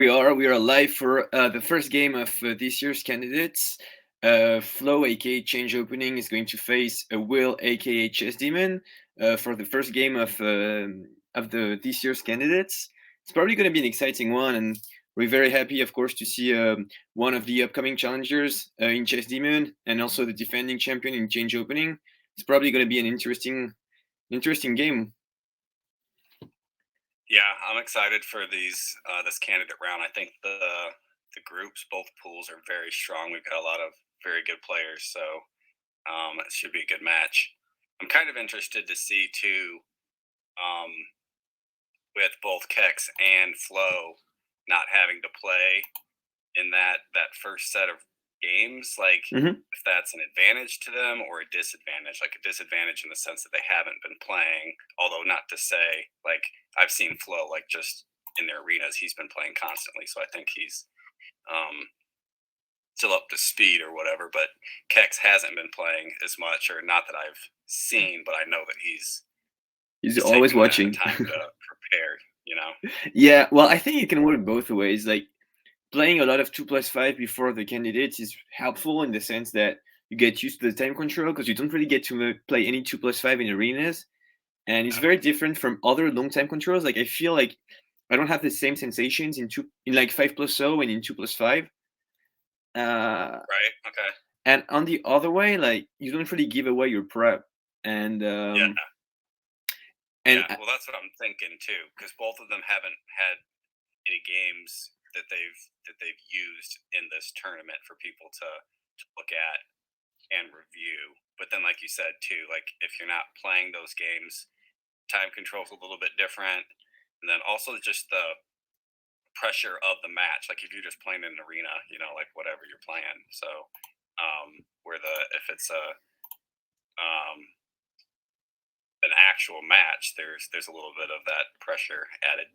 We are live for the first game of this year's candidates. Flo, aka Change Opening, is going to face Will, aka Chess Demon, for the first game of the this year's candidates. It's probably going to be an exciting one, and we're very happy, of course, to see one of the upcoming challengers in Chess Demon and also the defending champion in Change Opening. It's probably going to be an interesting game. Yeah, I'm excited for this candidate round. I think the groups, both pools, are very strong. We've got a lot of very good players, so it should be a good match. I'm kind of interested to see too, um, with both Kex and Flo not having to play in that first set of games, like if that's an advantage to them or a disadvantage. Like a disadvantage in the sense that they haven't been playing, although not to say, like, I've seen Flo, like, just in their arenas, he's been playing constantly, so I think he's still up to speed or whatever. But Kex hasn't been playing as much, or not that I've seen, but I know that he's always watching. Time to prepare, you know. Yeah, well, I think it can work both ways. Like, playing a lot of 2+5 before the candidates is helpful in the sense that you get used to the time control because you don't really get to play any 2+5 in arenas, and it's very different from other long time controls. Like, I feel like I don't have the same sensations in like 5+0 and in 2+5. Right. Okay. And on the other way, like, you don't really give away your prep, and Yeah. and Well, that's what I'm thinking too, because both of them haven't had any games that they've used in this tournament for people to look at and review. But then, like you said too, like if you're not playing those games, time control's a little bit different, and then also just the pressure of the match. Like if you're just playing in an arena, you know, like whatever you're playing. So, where if it's an actual match, there's a little bit of that pressure added.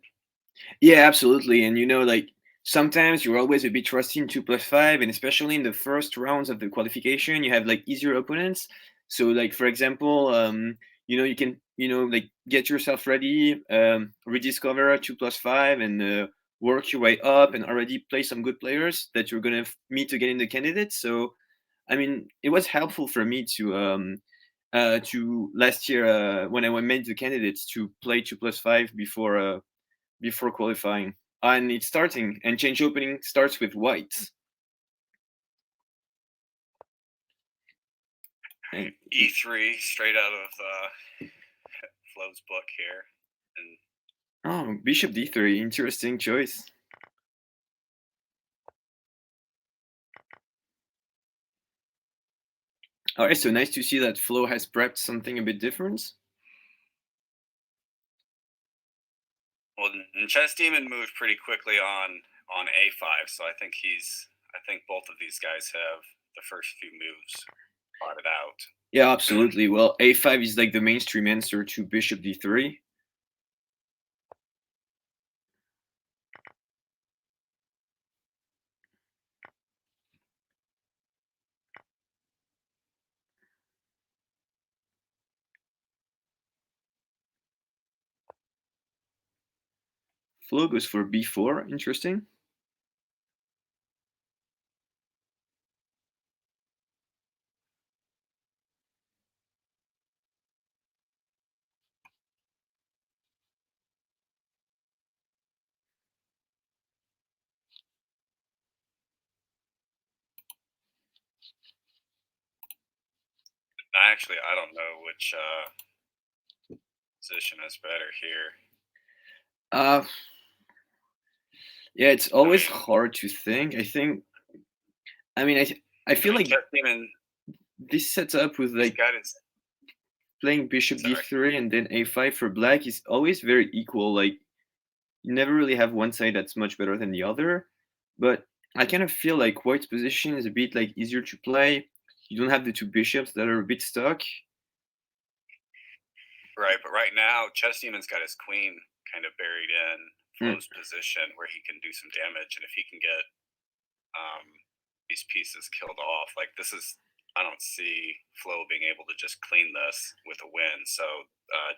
Yeah, absolutely. And like sometimes you're always a bit rusty in 2+5, and especially in the first rounds of the qualification, you have like easier opponents. So, like, for example, you can like get yourself ready, rediscover 2+5, and work your way up, and already play some good players that you're gonna meet again in the candidates. So, I mean, it was helpful for me to last year when I made the candidates to play 2+5 before qualifying. And it's starting, and change opening starts with white. And E3 straight out of Flo's book here. And bishop D3, interesting choice. All right, so nice to see that Flo has prepped something a bit different. Well, and ChessDemon moved pretty quickly on A5, so I think both of these guys have the first few moves plotted out. Yeah, absolutely. Well, A5 is like the mainstream answer to bishop D3. Flo goes for B4, interesting. Actually, I don't know which position is better here. Yeah, it's always hard to think. I feel like this sets up with like playing bishop D3 and then A5 for black is always very equal. Like, you never really have one side that's much better than the other. But I kind of feel like white's position is a bit like easier to play. You don't have the two bishops that are a bit stuck. Right, but right now, ChessDemon's got his queen kind of buried in Flo's position where he can do some damage, and if he can get these pieces killed off, like this is, I don't see Flo being able to just clean this with a win. So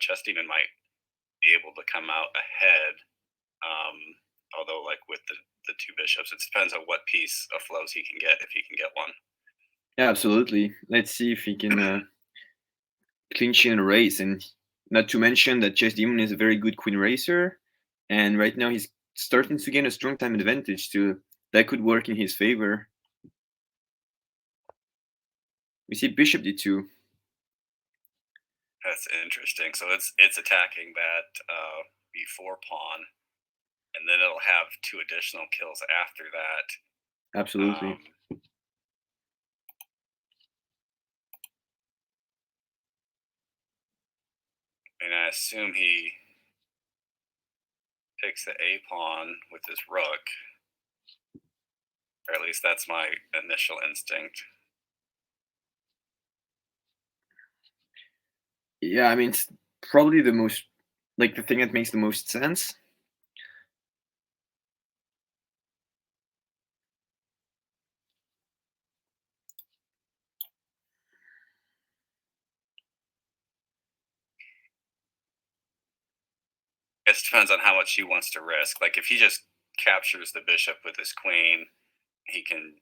ChessDemon might be able to come out ahead Although, like with the two bishops, it depends on what piece of flows he can get, if he can get one. Yeah, absolutely. Let's see if he can clinch in a race. And not to mention that ChessDemon is a very good queen racer, and right now he's starting to gain a strong time advantage too. That could work in his favor. We see bishop d2. That's interesting. So it's attacking that b4 pawn, and then it'll have two additional kills after that. Absolutely. And I assume he takes the a pawn with his rook, or at least that's my initial instinct. Yeah, I mean, it's probably the most, like, the thing that makes the most sense. It depends on how much he wants to risk. Like if he just captures the bishop with his queen, he can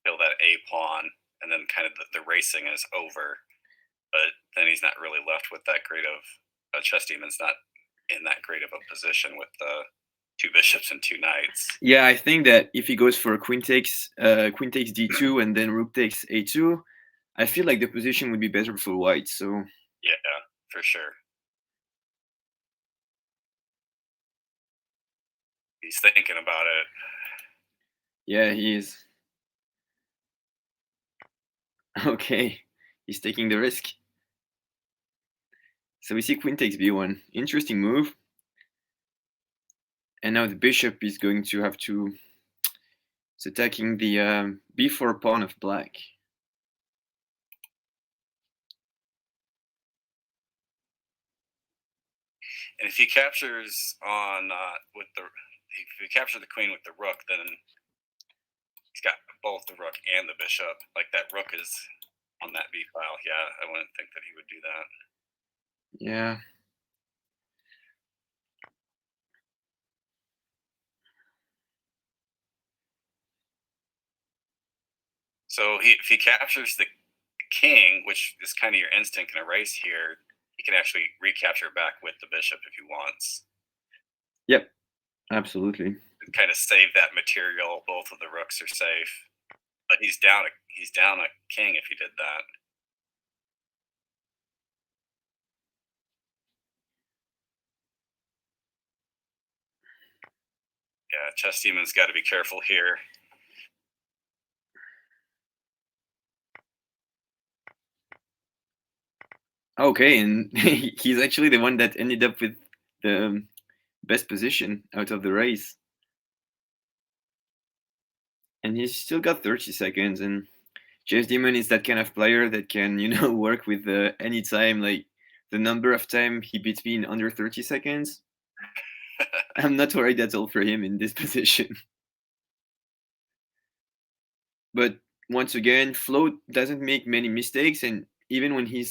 kill that a pawn, and then kind of the racing is over. But then he's not really left with that great of ChessDemon's not in that great of a position with the two bishops and two knights. Yeah, I think that if he goes for queen takes d2 and then rook takes a2, I feel like the position would be better for white. So yeah, for sure. He's thinking about it. yeah, he is. Okay, he's taking the risk. So we see queen takes b1. Interesting move. And now the bishop is going to have to... It's attacking the b4 pawn of black. And if he captures on if he captures the queen with the rook, then he's got both the rook and the bishop. Like that rook is on that b file. Yeah, I wouldn't think that he would do that. Yeah. So if he captures the king, which is kind of your instinct in a race here, he can actually recapture it back with the bishop if he wants. Yep. Absolutely. Kind of save that material. Both of the rooks are safe, but he's down a king if he did that. Yeah, ChessDemon's got to be careful here. Okay, and he's actually the one that ended up with the best position out of the race. And he's still got 30 seconds, and ChessDemon is that kind of player that can, work with any time. Like, the number of time he beats me in under 30 seconds, I'm not worried at all for him in this position. But once again, Flo doesn't make many mistakes, and even when he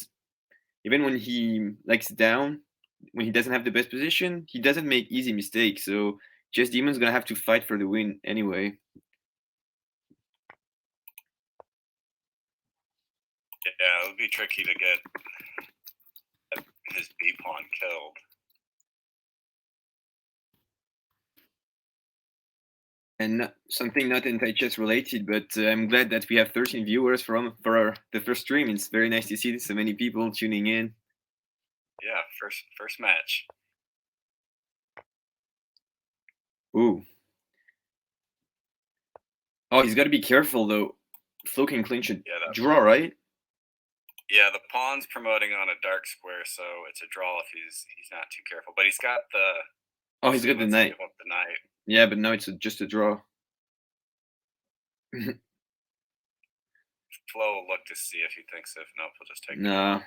likes down, when he doesn't have the best position, he doesn't make easy mistakes. So ChessDemon's gonna have to fight for the win anyway. Yeah, it would be tricky to get his b pawn killed. And something not anti-chess related, but I'm glad that we have 13 viewers for the first stream. It's very nice to see so many people tuning in. Yeah, first match. Ooh. Oh, he's got to be careful though. Flo can clinch a draw, right? Yeah, the pawn's promoting on a dark square, so it's a draw if he's not too careful. But he's got the... Oh, he's got the knight. Give up the knight. Yeah, but now it's just a draw. Flo will look to see if he thinks if nope, he'll just take Nah.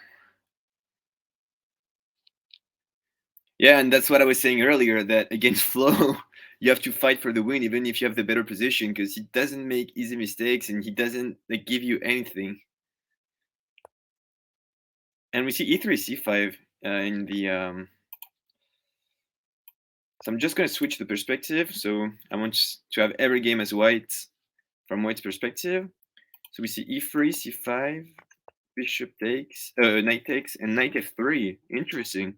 Yeah, and that's what I was saying earlier, that against Flo, you have to fight for the win, even if you have the better position, because he doesn't make easy mistakes and he doesn't give you anything. And we see e3, c5 in the So I'm just going to switch the perspective. So I want to have every game as white from white's perspective. So we see e3, c5, bishop takes, knight takes, and knight f3. Interesting.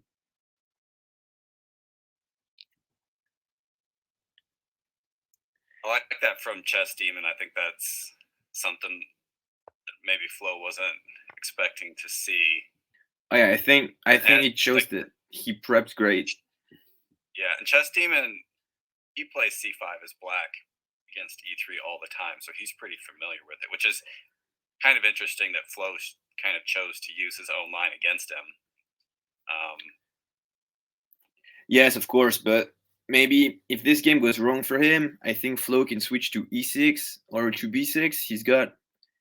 I like that from ChessDemon. I think that's something that maybe Flo wasn't expecting to see. Oh yeah, I think it shows that he prepped great. Yeah, and ChessDemon, he plays c5 as black against e3 all the time, so he's pretty familiar with it, which is kind of interesting that Flo kind of chose to use his own line against him. Yes, of course, but maybe if this game goes wrong for him, I think Flo can switch to e6 or to b6. He's got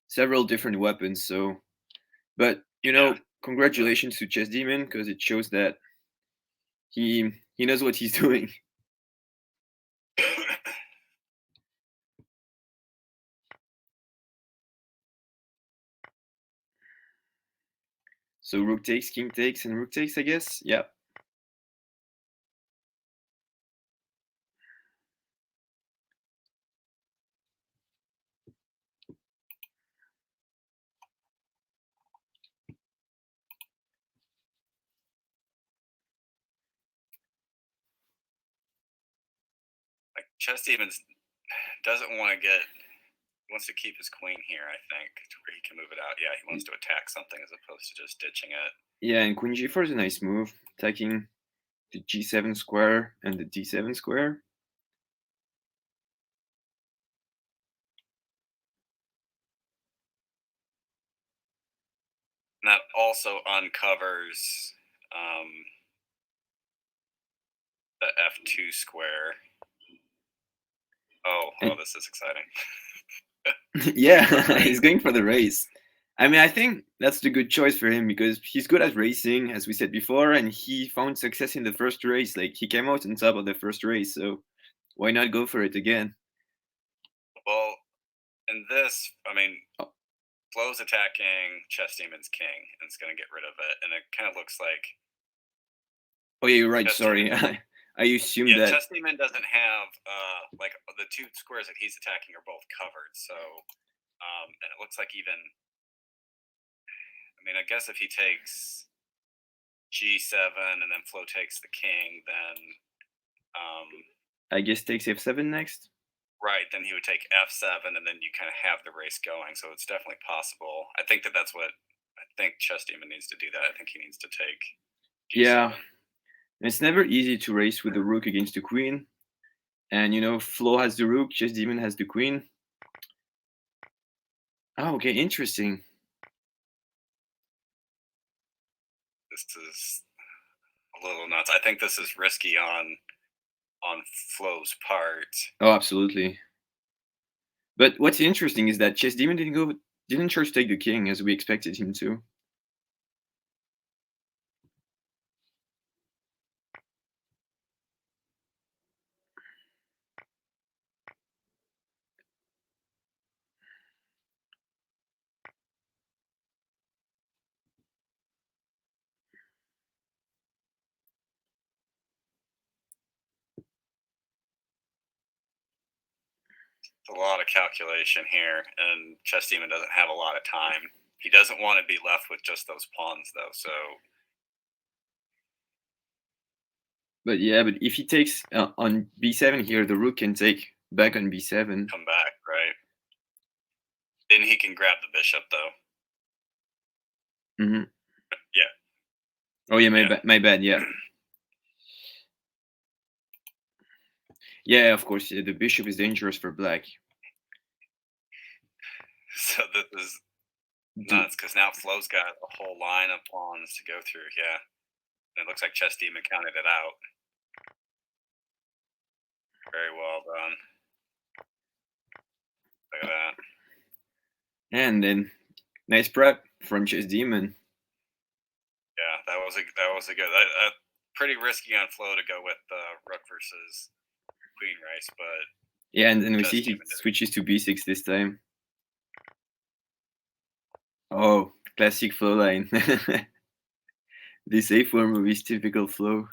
several different weapons, so. But you know, congratulations to ChessDemon because it shows that he knows what he's doing. So rook takes, king takes, and rook takes, I guess. Yeah. Like ChessDemon doesn't want to get. He wants to keep his queen here, I think, to where he can move it out. Yeah, he wants to attack something as opposed to just ditching it. Yeah, and queen g4 is a nice move, attacking the g7 square and the d7 square. And that also uncovers the f2 square. Oh, this is exciting. Yeah, he's going for the race. I mean, I think that's the good choice for him because he's good at racing, as we said before, and he found success in the first race. Like, he came out on top of the first race, so why not go for it again? Well, in this, I mean, Flo's attacking ChessDemon's king and it's going to get rid of it, and it kind of looks like. Oh yeah, you're right. Sorry, I assumed that. ChessDemon doesn't have like the two squares that he's attacking are both covered, so and it looks like even. I mean, I guess if he takes g7 and then Flo takes the king, then I guess takes f7 next. Right, then he would take f7, and then you kind of have the race going. So it's definitely possible. I think that's what I think ChessDemon needs to do. That I think he needs to take g7. Yeah, it's never easy to race with the rook against the queen, and you know, Flo has the rook, ChessDemon has the queen. Oh, okay, interesting. This is a little nuts. I think this is risky on Flo's part. Oh, absolutely. But what's interesting is that ChessDemon didn't try to take the king as we expected him to. A lot of calculation here, and ChessDemon doesn't have a lot of time. He doesn't want to be left with just those pawns, though. So, but yeah, but if he takes on b7 here, the rook can take back on b7. Come back, right? Then he can grab the bishop, though. Mm-hmm. Yeah. Oh yeah, my bad. Yeah. Yeah, of course. Yeah, the bishop is dangerous for black. So this is nuts because now Flo's got a whole line of pawns to go through. Yeah, and it looks like ChessDemon counted it out. Very well done. Look at that. And then nice prep from ChessDemon. Yeah, that was a good. Pretty risky on Flo to go with rook versus queen race, but yeah, and then we see he switches to b6 this time. Oh, classic Flo line. This a4 move is typical Flo.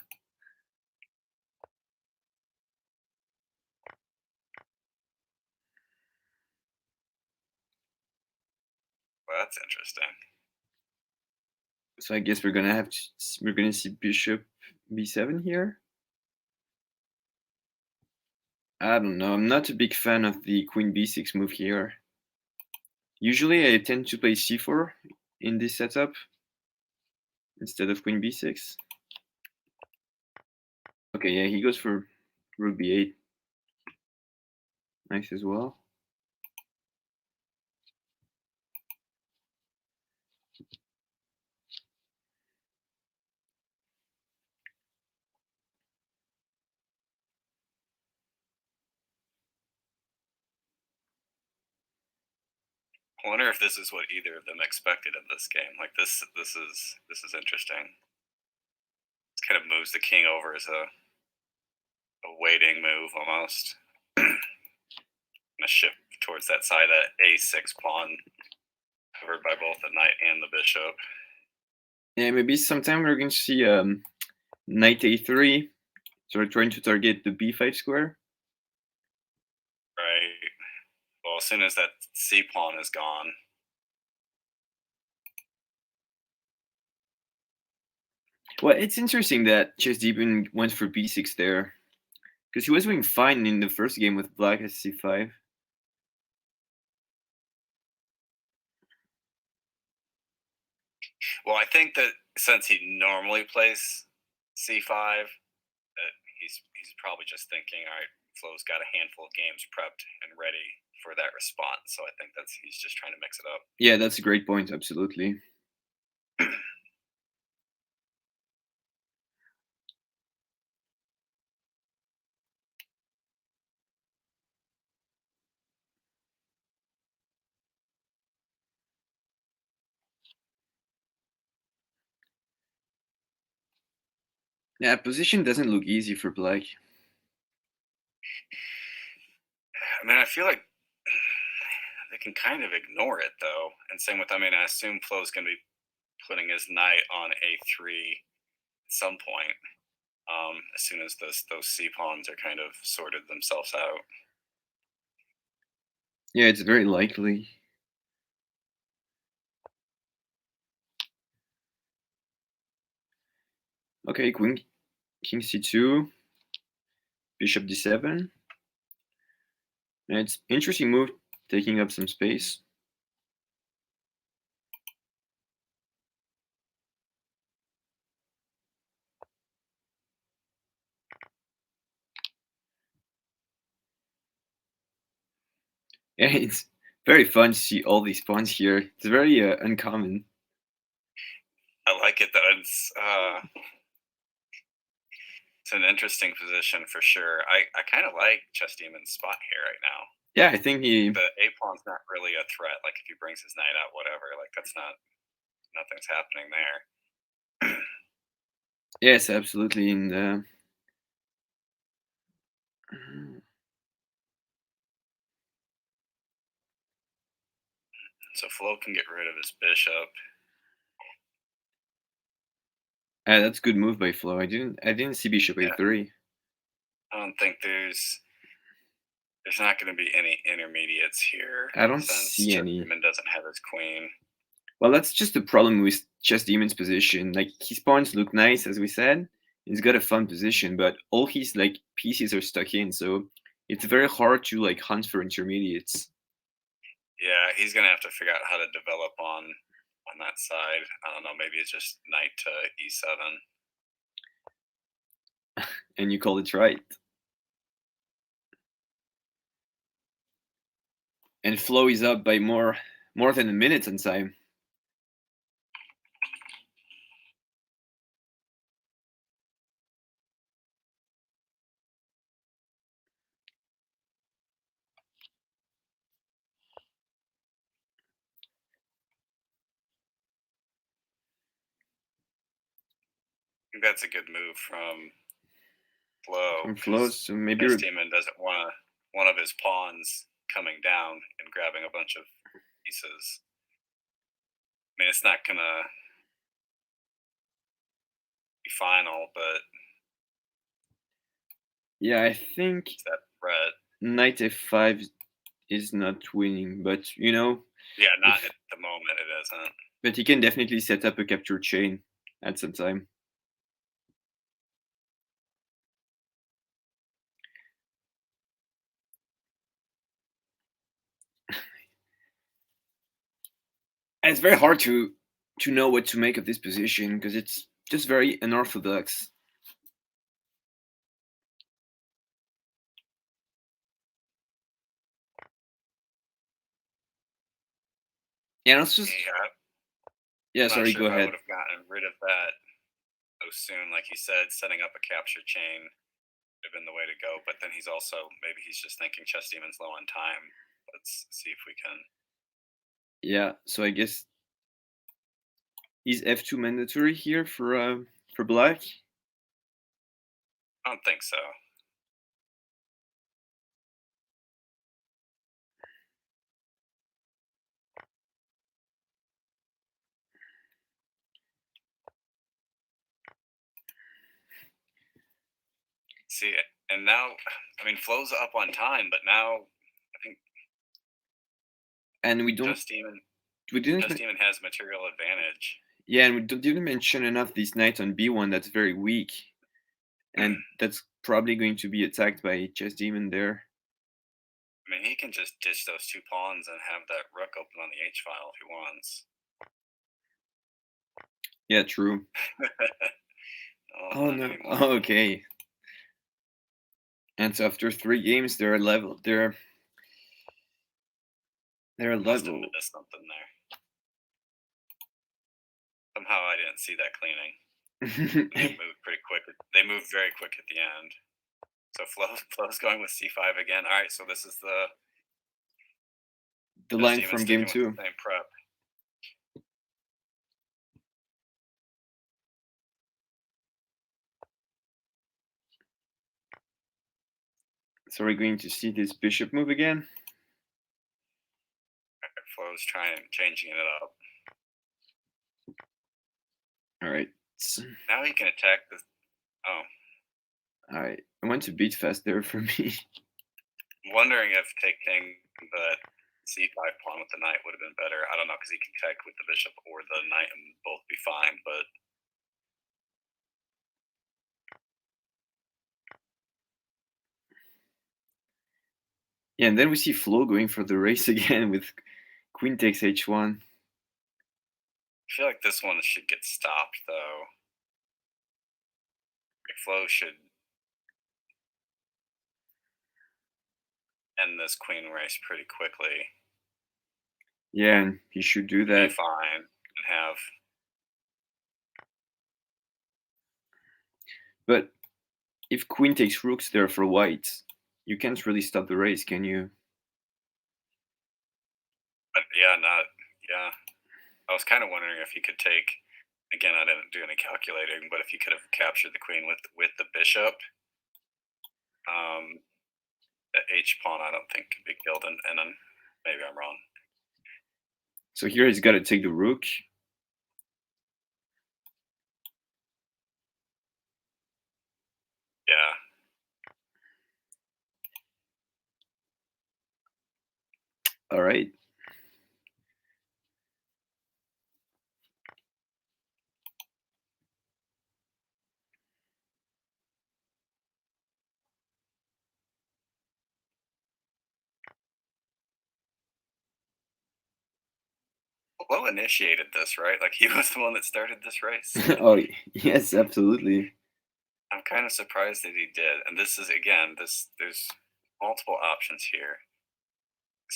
Well, that's interesting. So I guess we're gonna see bishop b7 here. I don't know. I'm not a big fan of the queen b6 move here. Usually I tend to play c4 in this setup instead of queen b6. Okay, yeah, he goes for rook b8. Nice as well. I wonder if this is what either of them expected in this game. Like this is interesting. This kind of moves the king over as a waiting move almost. A shift towards that side, that a6 pawn covered by both the knight and the bishop. Yeah, maybe sometime we're going to see knight a3, so we're trying to target the b5 square. Right. Well, as soon as that c pawn is gone. Well, it's interesting that ChessDemon went for b6 there, because he was doing fine in the first game with black at c5. Well, I think that since he normally plays c5, that he's probably just thinking, all right, Flo's got a handful of games prepped and ready for that response. So I think he's just trying to mix it up. Yeah, that's a great point. Absolutely. Yeah, position doesn't look easy for black. I mean, I feel like they can kind of ignore it though. And same with, I mean, I assume Flo's going to be putting his knight on a3 at some point. As soon as those c pawns are kind of sorted themselves out. Yeah, it's very likely. Okay, queen, king c2, bishop d7. And it's interesting move, taking up some space. Yeah, it's very fun to see all these pawns here. It's very uncommon. I like it that it's an interesting position for sure. I kind of like ChessDemon's spot here right now. Yeah, I think the a pawn's not really a threat. Like if he brings his knight out, whatever. Like nothing's happening there. Yes, absolutely. And so Flo can get rid of his bishop. that's a good move by Flo. I didn't see bishop a3. I don't think there's not going to be any intermediates here. I don't since see any. ChessDemon doesn't have his queen. Well, that's just the problem with ChessDemon's position. Like his pawns look nice, as we said. He's got a fun position, but all his like pieces are stuck in, so it's very hard to like hunt for intermediates. Yeah, he's gonna have to figure out how to develop on that side. I don't know. Maybe it's just knight to e7. And you call it right. And Flo is up by more than a minute on time. I think that's a good move from Flo. From Flo, so maybe ChessDemon doesn't want one of his pawns coming down and grabbing a bunch of pieces. I mean, it's not gonna be final, but yeah, I think that threat. knight f5 is not winning, but you know, Yeah, not If, at the moment it isn't. but he can definitely set up a capture chain at some time. And it's very hard to know what to make of this position because it's just very unorthodox. Yeah, let's just I'm not sorry, sure go if I ahead. would have gotten rid of that so soon. Like you said, setting up a capture chain would have been the way to go. But then he's also, maybe he's just thinking Chess Demon's low on time. Let's see if we can. Yeah, so I guess is F2 mandatory here for black? I don't think so. See, and now, I mean, Flo's up on time, but now I think And Chess Demon didn't has material advantage. yeah, and we didn't mention enough this knight on b1 that's very weak, and that's probably going to be attacked by Chess Demon there. I mean, he can just ditch those 2 pawns and have that rook open on the H file if he wants. Yeah, true. Oh Not no. anymore. Oh, okay. And so after 3 games, they're level. They're Must have level. missed something there. Somehow I didn't see that cleaning. They moved pretty quick. They moved very quick at the end. So Flo's going with c5 again. All right, so this is the line Demon from game sticking 2. with the same prep. So we're going to see this bishop move again. Flo's changing it up. All right. Now he can attack the. Oh. All right. I went to beat fast there for me. I'm wondering if taking the c5 pawn with the knight would have been better. I don't know, because he can check with the bishop or the knight and both be fine, but. Yeah, and then we see Flo going for the race again with queen takes h1. I feel like this one should get stopped, though. Flo should end this queen race pretty quickly. Yeah, and he should do that. Be fine and have. But if queen takes rooks there for white, you can't really stop the race, can you? But yeah, yeah. I was kind of wondering if he could take. Again, I didn't do any calculating, but if he could have captured the queen with the bishop, the H pawn I don't think could be killed, and then maybe I'm wrong. So here he's got to take the rook. Yeah. All right. Flo initiated this, right? Like he was the one that started this race. Oh, yes, absolutely. I'm kind of surprised that he did. And this is again, there's multiple options here.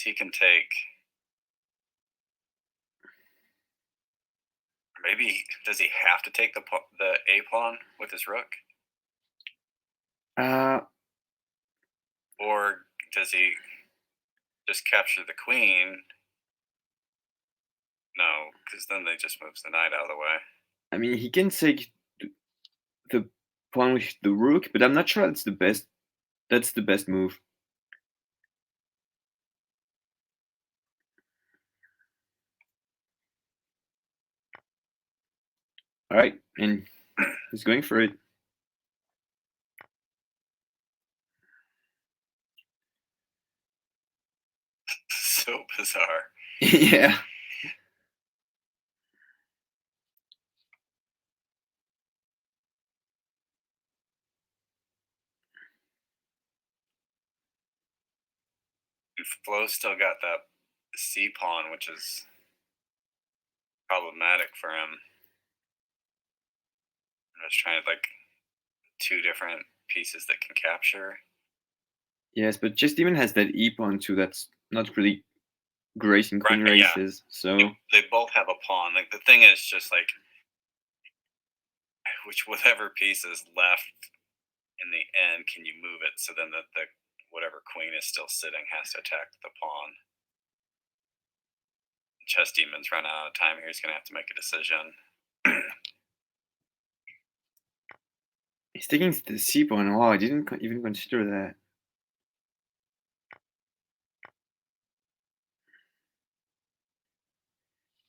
He can take. Maybe does he have to take the A pawn with his rook, or does he just capture the queen? No, because then they just moves the knight out of the way. I mean, he can take the pawn with the rook, but I'm not sure that's the best. That's the best move. All right, and he's going for it. So so bizarre. Yeah. And Flo still got that C pawn, which is problematic for him. I was trying to like two different pieces that can capture. Yes, but ChessDemon has that E pawn too. That's not really great in queen Right, yeah. races. So They both have a pawn. Like the thing is just like whatever piece is left in the end, can you move it so then the whatever queen is still sitting has to attack the pawn. ChessDemon's run out of time here. He's going to have to make a decision. he's taking the C pawn. Wow, I didn't even consider that.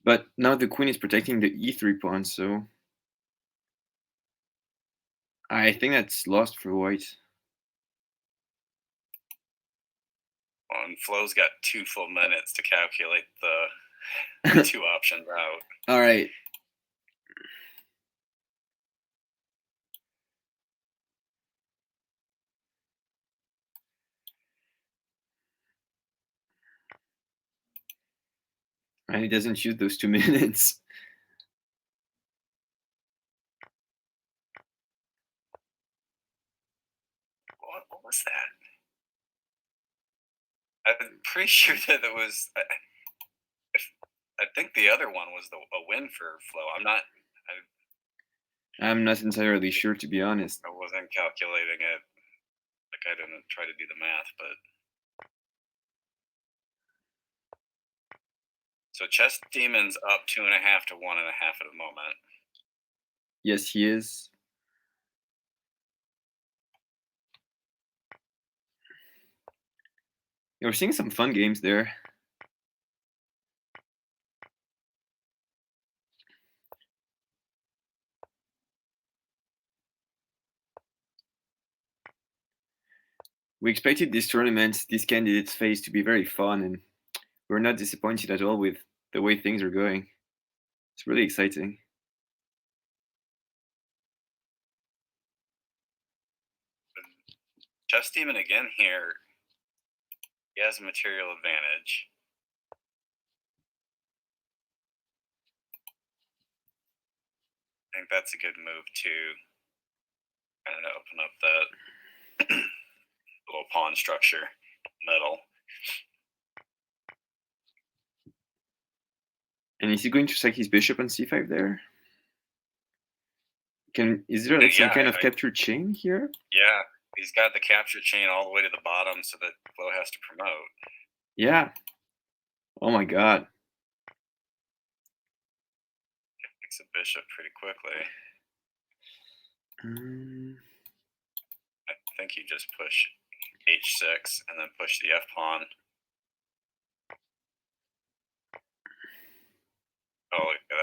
But now the queen is protecting the E3 pawn, so I think that's lost for white. Well, and Flo's got 2 full minutes to calculate the 2 options out. All right. And he doesn't use those 2 minutes. What was that? I'm pretty sure that it was. I think the other one was a win for Flo. I'm not entirely sure, to be honest. I wasn't calculating it. Like I didn't try to do the math, but. So ChessDemon's up 2.5 to 1.5 at the moment. Yes, he is. Yeah, we're seeing some fun games there. We expected this tournament, this candidates phase, to be very fun, and we're not disappointed at all with the way things are going. It's really exciting. ChessDemon again here. He has a material advantage. I think that's a good move too. Kind of open up that little pawn structure middle. And is he going to sack his bishop on c5 there? Is there like some kind of capture chain here? Yeah, he's got the capture chain all the way to the bottom so that Flo has to promote. Yeah. Oh my god. Takes a bishop pretty quickly. I think you just push h6 and then push the f pawn. Oh, look at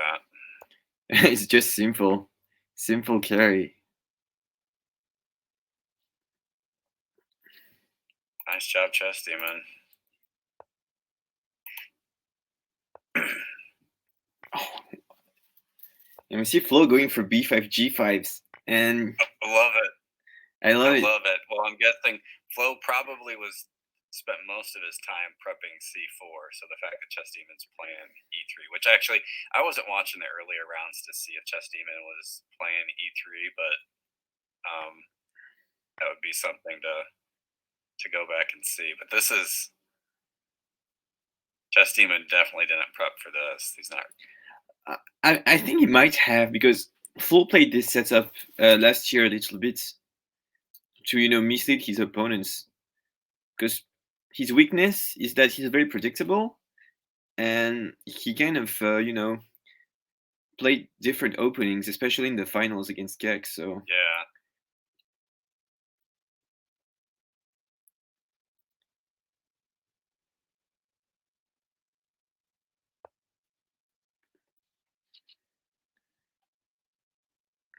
that. It's just simple. Simple carry. Nice job, ChessDemon. Oh. And we see Flo going for b5, g5s, and I love it. I love it. Well, I'm guessing Flo probably spent most of his time prepping c4. So the fact that ChessDemon's playing e3, which actually I wasn't watching the earlier rounds to see if ChessDemon was playing e3, but that would be something to go back and see. But this is ChessDemon definitely didn't prep for this. He's not. I think he might have, because Flo played this setup last year a little bit to mislead his opponents, because his weakness is that he's very predictable, and he kind of played different openings, especially in the finals against Gex. So yeah.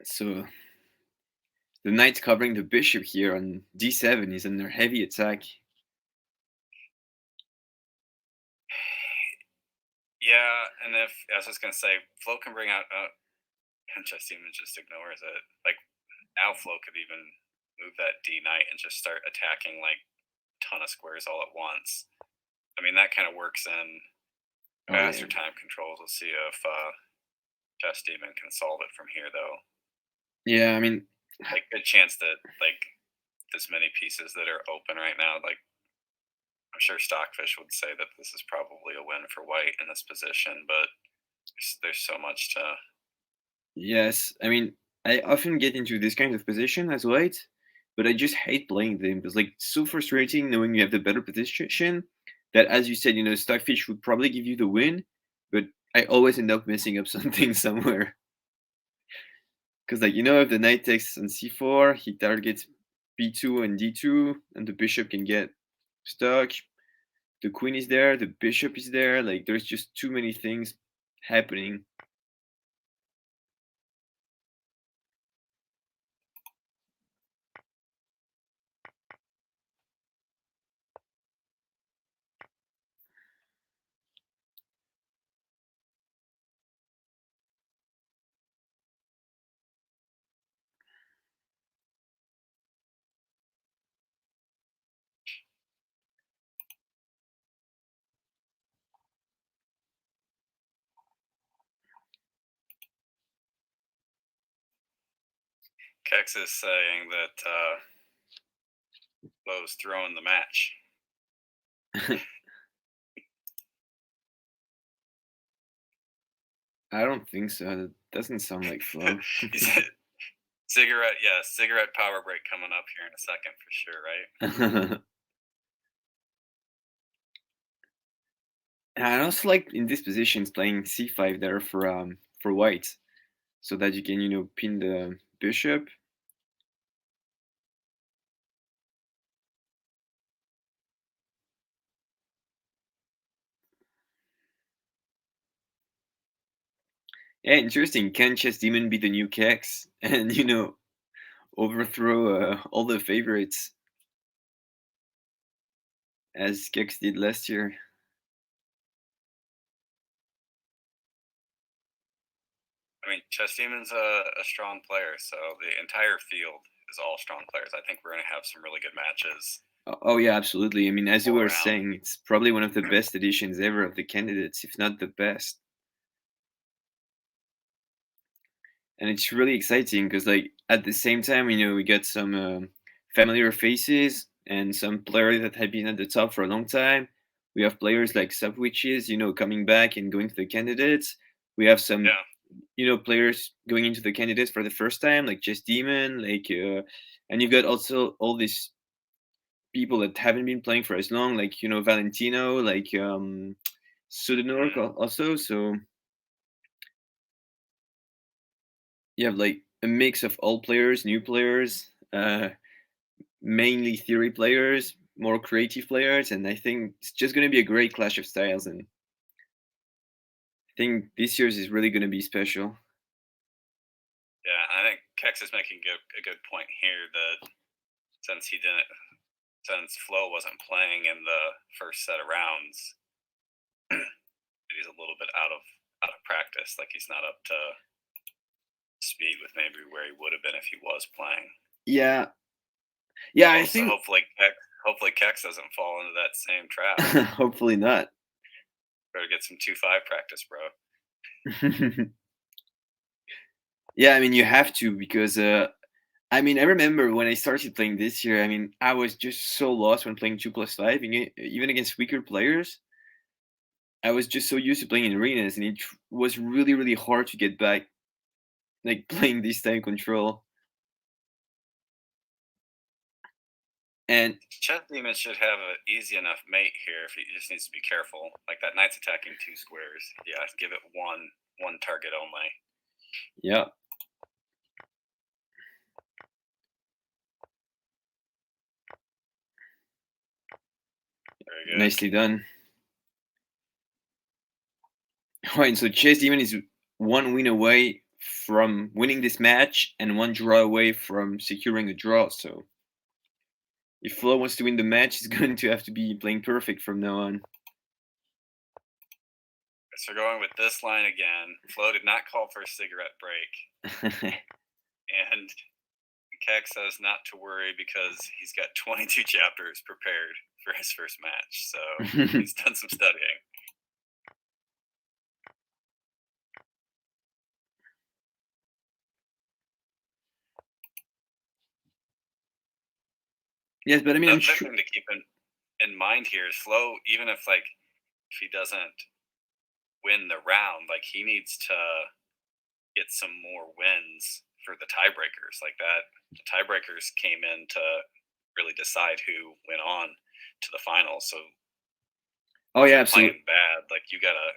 So the knight covering the bishop here on d7 is under heavy attack. Yeah, and if I was just gonna say, Flo can bring out. ChessDemon just ignores it. Like now, Flo could even move that D knight and just start attacking like a ton of squares all at once. I mean, that kind of works in Oh faster yeah. time controls. We'll see if ChessDemon can solve it from here, though. Yeah, I mean, Like, good chance that like this many pieces that are open right now. Like, I'm sure Stockfish would say that this is probably a win for White in this position, but there's so much to. yes, I mean, I often get into this kind of position as white, but I just hate playing them. It's like so frustrating knowing you have the better position. That, as you said, Stockfish would probably give you the win, but I always end up messing up something somewhere. Because, like, if the knight takes on c4, he targets b2 and d2, and the bishop can get stuck. The queen is there, the bishop is there. Like, there's just too many things happening. Kex is saying that Flo's throwing the match. I don't think so. That doesn't sound like flow. He said, cigarette, yeah, cigarette power break coming up here in a second for sure, right? And I also like in these positions playing c5 there for white, so that you can pin the bishop. Yeah, interesting. Can Chess Demon be the new Kex and overthrow all the favorites as Kex did last year? I mean, ChessDemon's a strong player, so the entire field is all strong players. I think we're going to have some really good matches Oh yeah, absolutely. I mean, as you all were around. saying, it's probably one of the best editions ever of the candidates, if not the best. And it's really exciting because, like, at the same time, we get some familiar faces and some players that have been at the top for a long time. We have players like Subwitches, coming back and going to the candidates. We have some, Yeah. players going into the candidates for the first time, like Just Demon, and you've got also all these people that haven't been playing for as long, like Valentino, like Sudanor Mm. also. So you have like a mix of old players, new players, mainly theory players, more creative players, and I think it's just going to be a great clash of styles. And I think this year's is really going to be special. Yeah, I think Kex is making a good point here that since he didn't, since Flo wasn't playing in the first set of rounds, he's a little bit out of practice. Like he's not up to speed with maybe where he would have been if he was playing. Yeah, yeah, I Also, think hopefully Kex doesn't fall into that same trap. hopefully not. Better get some 2-5 practice, bro. Yeah, I mean you have to because I mean I remember when I started playing this year. I mean I was just so lost when playing 2+5, even against weaker players. I was just so used to playing in arenas, and it was really, really hard to get back, like playing this time control. And ChessDemon should have an easy enough mate here if he just needs to be careful. Like that knight's attacking 2 squares. Yeah, give it one target only. yeah, Very good. nicely done. Right, so Chess Demon is one win away from winning this match and one draw away from securing a draw. So if Flo wants to win the match, he's going to have to be playing perfect from now on. So we're going with this line again. Flo did not call for a cigarette break. And Keck says not to worry because he's got 22 chapters prepared for his first match. So he's done some studying. Yes, but I mean, The I'm other sure. thing to keep in mind here is Flo, even if he doesn't win the round, like he needs to get some more wins for the tiebreakers. Like that, the tiebreakers came in to really decide who went on to the finals. So Oh yeah, you're absolutely, playing bad, like you gotta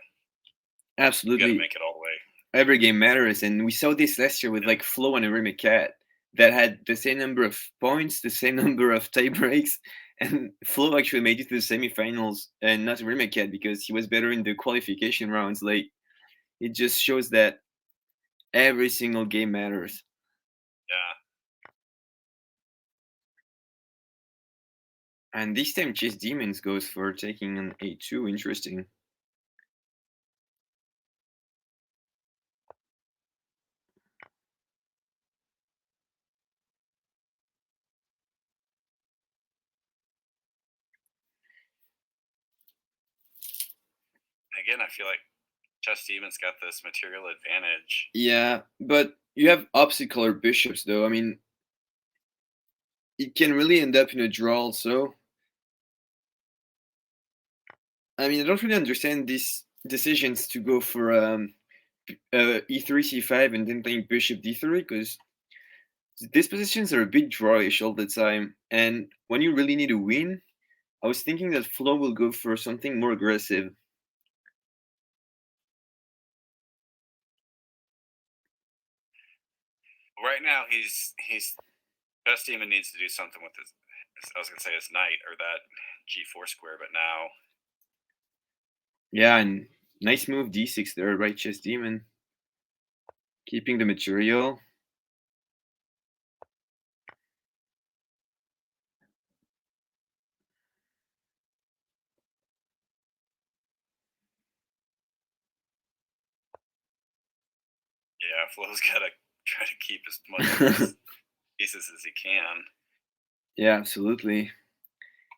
absolutely. make it all the way. Every game matters, and we saw this last year with like Flo and Remy Cat that had the same number of points, the same number of tie breaks, and Flo actually made it to the semifinals, and not Remy Cat because he was better in the qualification rounds. Like it just shows that every single game matters. Yeah. And this time, Chase Demons goes for taking an A2. Interesting. Again, I feel like ChessDemon989's got this material advantage. Yeah, but you have obstacle bishops, though. I mean, it can really end up in a draw, also. I mean, I don't really understand these decisions to go for e3, c5, and then playing bishop d3, because these positions are a bit drawish all the time. And when you really need to win, I was thinking that Flo will go for something more aggressive. Right now, he's ChessDemon needs to do something with his. I was gonna say his knight or that g4 square, but now. Yeah, and nice move d6 there, right, ChessDemon. Keeping the material. Yeah, Flo's got to try to keep as much of his pieces as he can. Yeah, absolutely.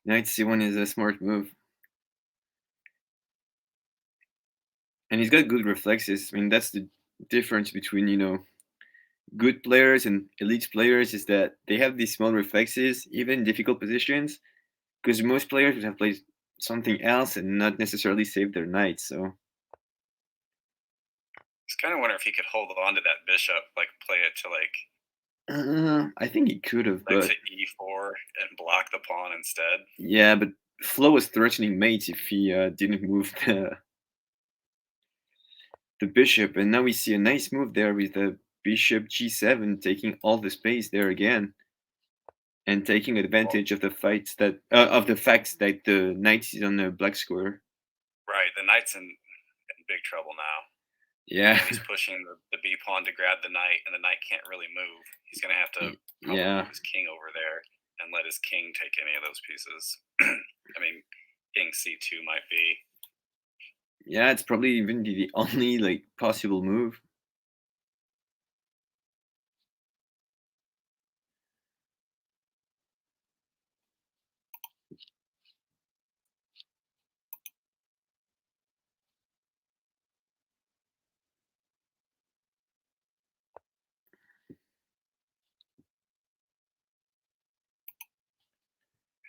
Knight c1 is a smart move. And he's got good reflexes. I mean, that's the difference between, good players and elite players is that they have these small reflexes, even in difficult positions, because most players would have played something else and not necessarily save their knight. So Just kind of wonder if he could hold on to that bishop, like play it to I think he could have, but to e4 and block the pawn instead. yeah, but Flo was threatening mates if he didn't move the bishop, and now we see a nice move there with the bishop g7 taking all the space there again. And taking advantage of the fact that the knight is on the black square. Right, the knight's in big trouble now. Yeah. He's pushing the b pawn to grab the knight, and the knight can't really move. He's going to have to probably move his king over there and let his king take any of those pieces. I mean, king c2 might be. Yeah, it's probably even the only like possible move.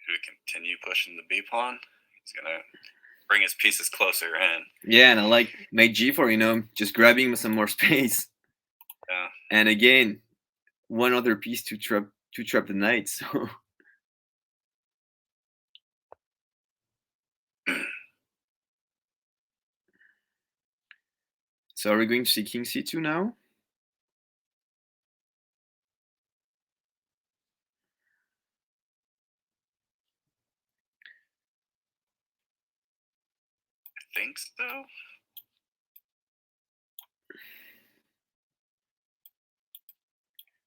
Do we continue pushing the b pawn? He's going to bring his pieces closer in. Yeah, and I like mate g4, just grabbing some more space. Yeah. And again, one other piece to trap the knight. So So are we going to see king c2 now? I think so.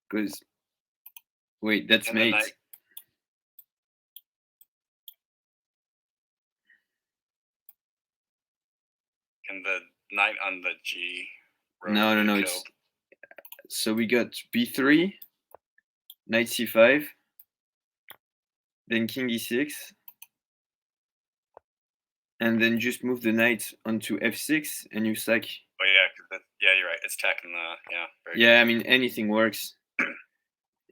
Because wait, that's mate. Can the knight on the G row No, to no, be no. killed. So we got b3, knight c5, then king e6, and then just move the knight onto f6, and you sack. Oh yeah, yeah, you're right. It's attacking the very Yeah, I mean anything works.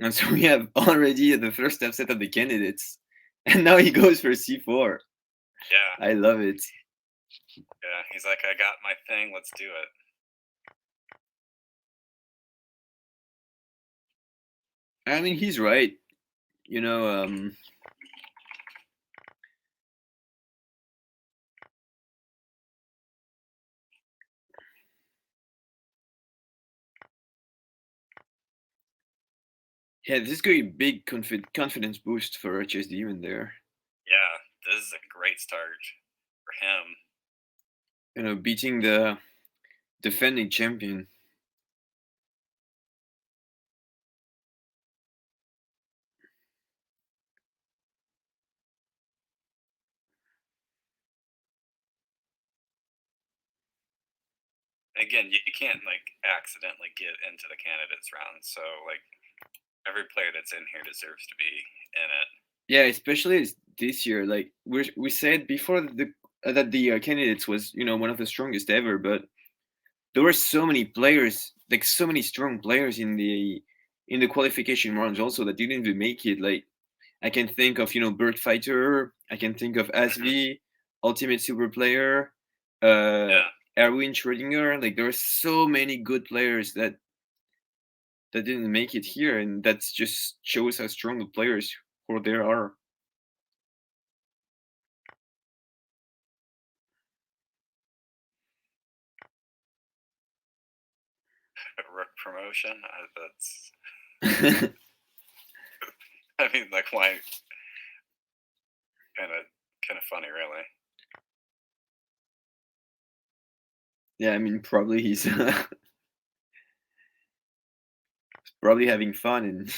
And so we have already the first upset of the candidates, and now he goes for c4. Yeah, I love it. yeah. He's like, I got my thing. Let's do it. I mean, he's right. You know, yeah, this is going to be a big confidence boost for ChessDemon there. Yeah, this is a great start for him. You know, beating the defending champion. Again, you can't like accidentally get into the candidates round. So like every player that's in here deserves to be in it. Yeah, especially this year. Like we said before that the candidates was one of the strongest ever, but there were so many players, like so many strong players in the qualification rounds also that didn't even make it. Like I can think of Bird Fighter, I can think of Asvi, Ultimate Super Player, uh, Yeah. Erwin Schrödinger. Like there are so many good players that didn't make it here, and that just shows how strong the players who there are. Rook promotion. That's. I mean, like, why? Kind of funny, really. Yeah, I mean, probably he's probably having fun, and.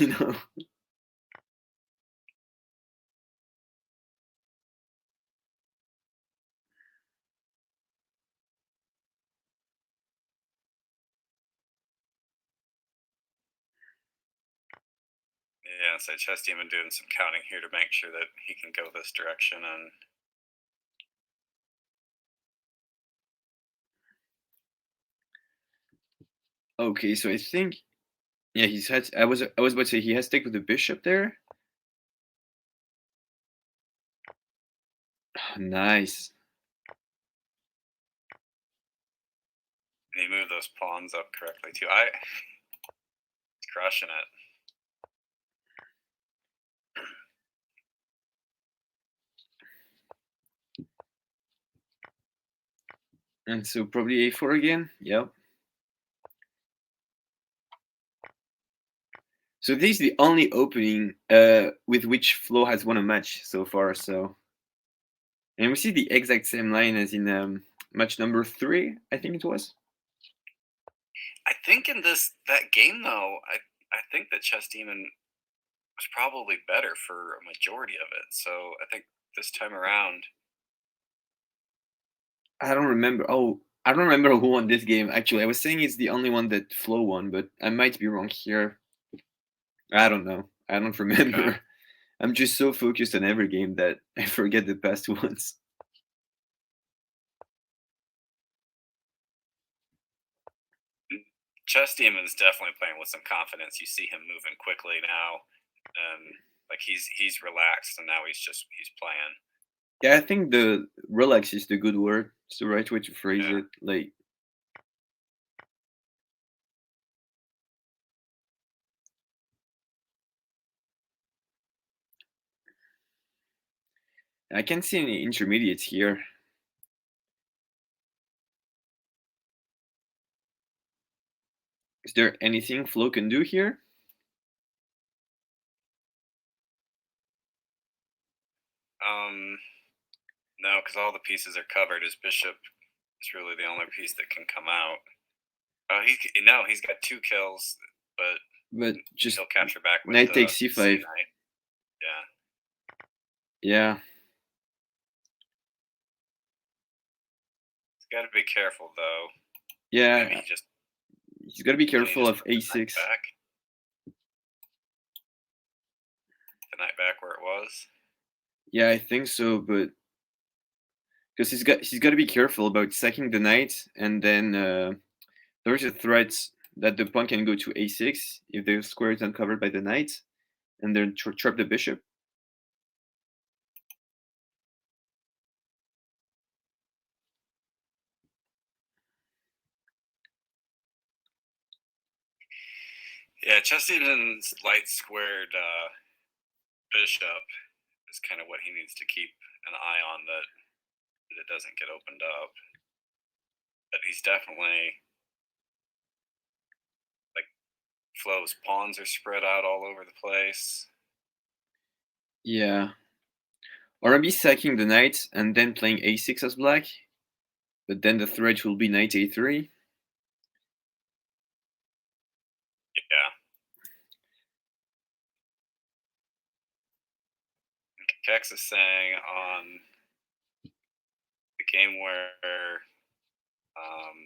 Yeah, so ChessDemon doing some counting here to make sure that he can go this direction and. Okay, so I think, yeah, he's had. I was about to say he has take with the bishop there. Nice. He moved those pawns up correctly too. He's crushing it. And so probably a4 again. Yep. So this is the only opening with which Flo has won a match so far. So, and we see the exact same line as in match number 3, I think it was. I think in that game though, I think that ChessDemon was probably better for a majority of it. So I think this time around. I don't remember. Oh, I don't remember who won this game. Actually, I was saying it's the only one that Flo won, but I might be wrong here. I don't know. I don't remember. Okay. I'm just so focused on every game that I forget the past ones. ChessDemon's definitely playing with some confidence. You see him moving quickly now, and like he's relaxed, and now he's playing. Yeah, I think the relax is the good word. It's the right way to phrase Yeah. it. Like, I can't see any intermediates here. Is there anything Flo can do here? No, because all the pieces are covered. His bishop is really the only piece that can come out. Oh, he's got 2 kills, but just he'll capture back with knight the takes c5. C knight. Yeah. Yeah. Got to be careful though. Yeah, Maybe he just he's got to be can he careful just of put the knight a6. back? The knight back where it was. Yeah, I think so, but because he's got to be careful about sacking the knight, and then there's a threat that the pawn can go to a6 if the square is uncovered by the knight, and then trap the bishop. Yeah, ChessDemon's light squared bishop is kind of what he needs to keep an eye on, that it doesn't get opened up. But he's definitely, like, Flo's pawns are spread out all over the place. Yeah, or maybe sacking the knight and then playing a6 as black, but then the threat will be knight a3. Yeah. Kex is saying on the game where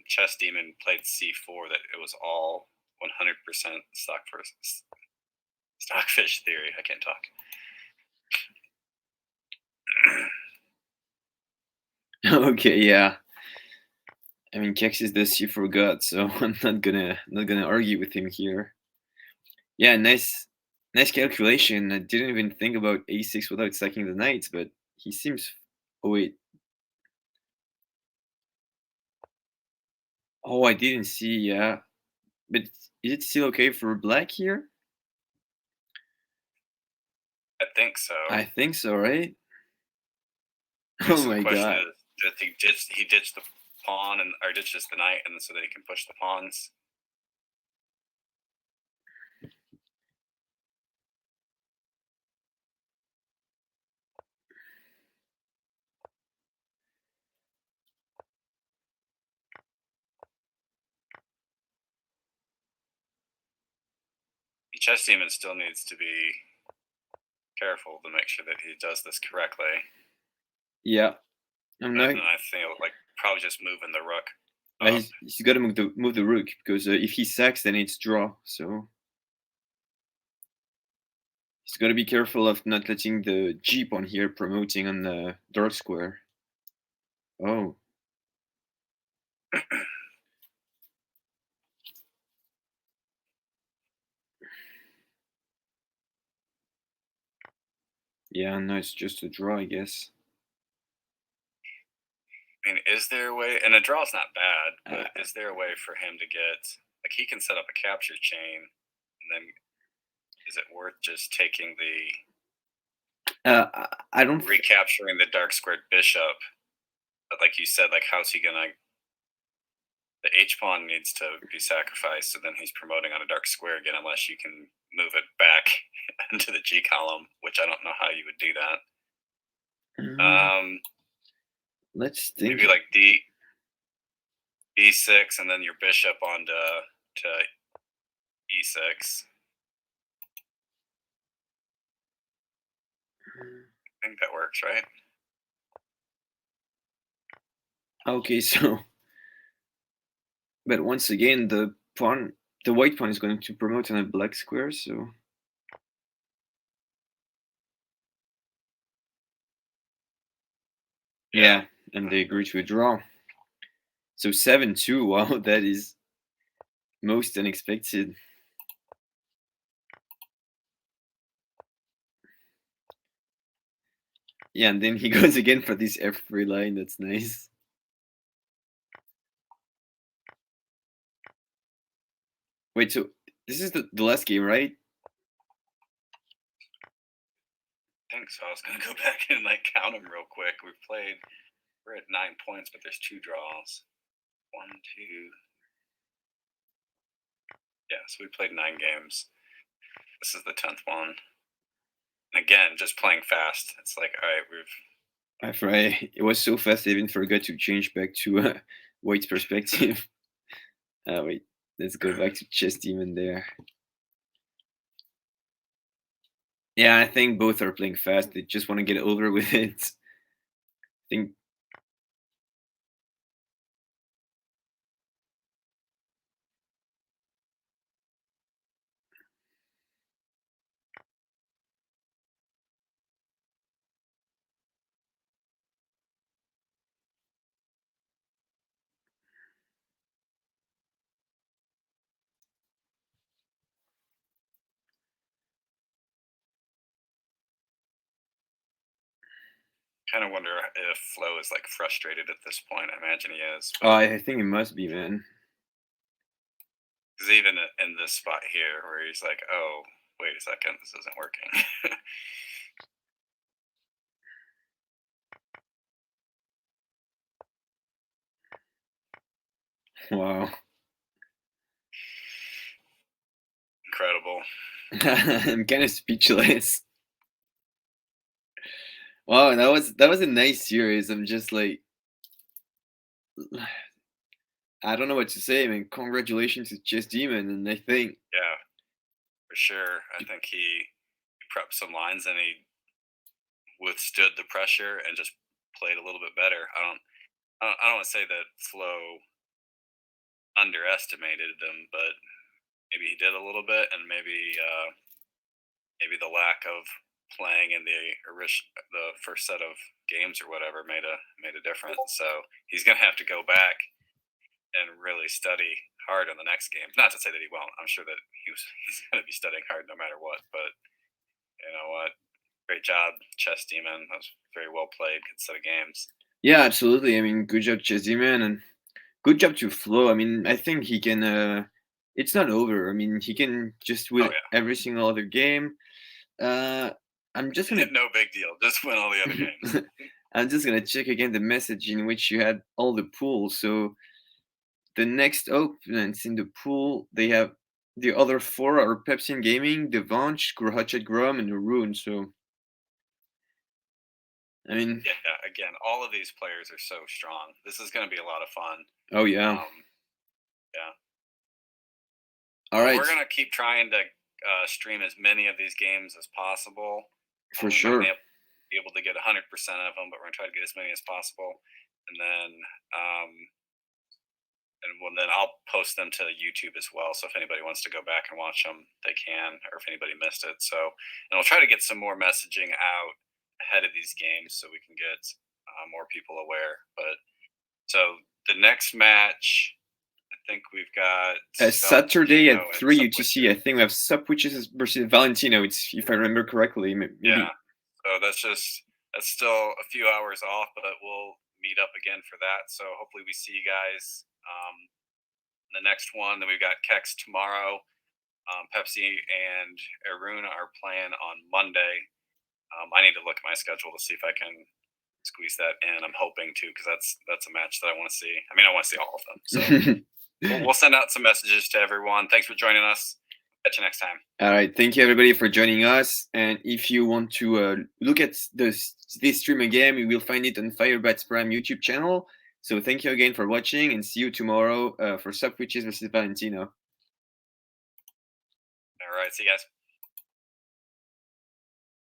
Chess Demon played c4 that it was all 100% stockfish theory. I can't talk. Okay, yeah. I mean, Kex is the c4 god, so I'm not gonna argue with him here. Yeah, nice calculation. I didn't even think about a6 without sacking the knight, but he seems. Oh wait. Oh, I didn't see. Yeah, but is it still okay for black here? I think so. I think so, right? So Oh the my question god. is, does he ditch the pawn or ditches the knight, and so that he can push the pawns? Chess Demon still needs to be careful to make sure that he does this correctly. Yeah, I'm not. And I think like probably just moving the rook Yeah, up. he's got to move the rook because if he sacks, then it's draw. So he's got to be careful of not letting the G pawn here promoting on the dark square. Oh, yeah, no, it's just a draw, I guess. I mean, is there a way? And a draw's not bad, but is there a way for him to get, like, he can set up a capture chain, and then is it worth just taking I don't. recapturing the dark squared bishop? But like you said, like, how's he gonna? The H pawn needs to be sacrificed, so then he's promoting on a dark square again, unless you can move it back into the G column, which I don't know how you would do that. Let's think. Maybe like D6, and then your bishop onto to E6. I think that works, right? Okay, so, but once again, the white pawn is going to promote on a black square, so. Yeah, and they agree to a draw. So 7-2, wow, that is most unexpected. Yeah, and then he goes again for this F3 line, that's nice. Wait, so this is the last game, right? I think so. I was gonna go back and like count them real quick. We're at 9 points, but there's 2 draws. 1, 2. Yeah, so we played 9 games. This is the 10th one. And again, just playing fast. It's like, all right, It was so fast I even forgot to change back to White's perspective. Wait, let's go back to Chess Demon there. Yeah, I think both are playing fast. They just want to get over with it. I think Kind of wonder if Flo is like frustrated at this point. I imagine he is, Oh, but I think it must be, man. because even in this spot here, where he's like, "Oh, wait a second, this isn't working." Wow. Incredible. I'm kind of speechless. Wow, that was a nice series. I'm just like, I don't know what to say. I mean, congratulations to Chess Demon, and I think Yeah, for sure. I think he prepped some lines and he withstood the pressure and just played a little bit better. I don't want to say that Flo underestimated him, but maybe he did a little bit, and maybe the lack of playing in the first set of games or whatever made a difference. So he's gonna have to go back and really study hard on the next game. Not to say that he won't. I'm sure that he's gonna be studying hard no matter what. But you know what? Great job, Chess Demon. That was very well played. Good set of games. yeah, absolutely. I mean, good job, Chess Demon, and good job to Flo. I mean, I think he can. It's not over. I mean, he can just Oh win yeah, every single other game. Uh, I'm just gonna. no big deal. Just win all the other games. I'm just gonna check again the message in which you had all the pools. So the next opponents in the pool, they have the other four are Pepsi Gaming, Devanch, Grahachet Grum, and Rune. So I mean, Yeah, again, all of these players are so strong. This is going to be a lot of fun. oh yeah. Yeah. All Well, right, we're gonna keep trying to stream as many of these games as possible. for We might sure. not be able to get 100% of them, but we're gonna try to get as many as possible. And then, um, then I'll post them to YouTube as well. So if anybody wants to go back and watch them, they can, or if anybody missed it. So, and we'll try to get some more messaging out ahead of these games so we can get more people aware. But so the next match, I think we've got Saturday Valentino at and 3 UTC, I Subwitches. think we have Subwitches versus Valentino. It's if I remember correctly. Yeah. Maybe. So that's still a few hours off, but we'll meet up again for that. So hopefully we see you guys in the next one. Then we've got Kex tomorrow. Pepsi and Arun are playing on Monday. I need to look at my schedule to see if I can squeeze that in. I'm hoping to because that's a match that I want to see. I mean, I want to see all of them. So we'll send out some messages to everyone. Thanks for joining us. Catch you next time. All right, thank you everybody for joining us. And if you want to look at this stream again, you will find it on Firebats Prime YouTube channel. So thank you again for watching, and see you tomorrow for Subwitches versus Valentino. All right, see you guys.